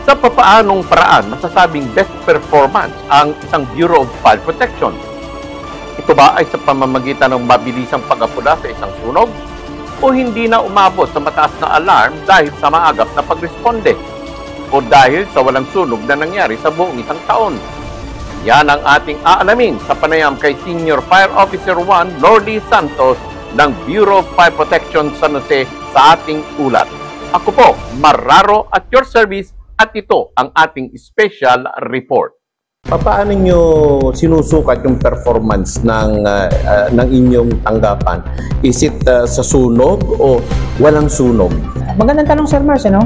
Sa papaanong paraan masasabing best performance ang isang Bureau of Fire Protection? Ito ba ay sa pamamagitan ng mabilisang pag-apula sa isang sunog? O hindi na umabot sa mataas na alarm dahil sa maagap na pagresponde? O dahil sa walang sunog na nangyari sa buong isang taon? Yan ang ating aalamin sa panayam kay Senior Fire Officer 1 Lordy Santos ng Bureau of Fire Protection San Jose sa ating ulat. Ako po, Marraro at your service, at ito ang ating special report. Paano nyo sinusukat yung performance ng inyong tanggapan? Is it sa sunog o walang sunog? Magandang tanong, Sir Mars, ano?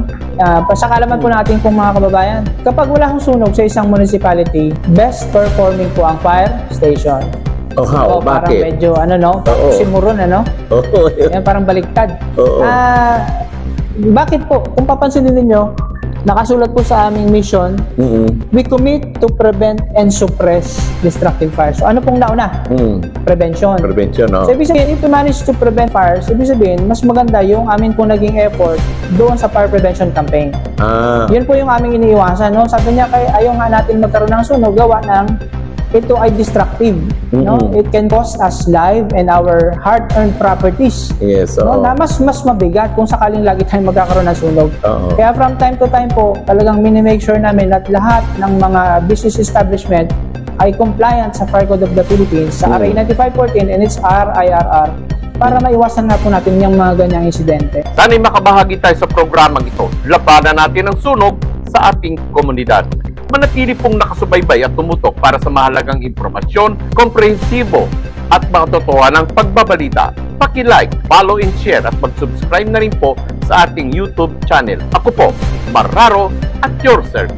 Sa kaalaman po natin pong mga kababayan, kapag wala hong sunog sa isang municipality, best performing po ang fire station. Oh, how? Parang Bakit? medyo, simuron, Yan, parang baliktad. Bakit po? Kung papansinin ninyo, nakasulat po sa aming mission, we commit to prevent and suppress destructive fires. So, ano pong nauna? Prevention. Prevention, no? So, ibig sabihin, if we manage to prevent fires, ibig sabihin, mas maganda yung aming pong naging effort doon sa fire prevention campaign. Yun po yung aming iniiwasan, no? Sabi niya, ayaw nga natin magkaroon ng sunog, gawa ng ito ay destructive, no? It can cost us life and our hard-earned properties. Yes, no? Na mas mabigat kung sakaling lagi tayong magkakaroon ng sunog. Kaya from time to time po, talagang mini-make sure namin at lahat ng mga business establishment ay compliant sa Fire Code of the Philippines, sa RA 9514 and its RIRR, para maiwasan na po natin yung mga ganyang insidente. Sana'y makabahagi tayo sa programang ito. Labanan natin ang sunog sa ating komunidad. Manatili pong nakasubaybay at tumutok para sa mahalagang impormasyon, komprehensibo at makatotohanang pagbabalita. Paki-like, follow and share at mag-subscribe na rin po sa ating YouTube channel. Ako po, Marraro at your service.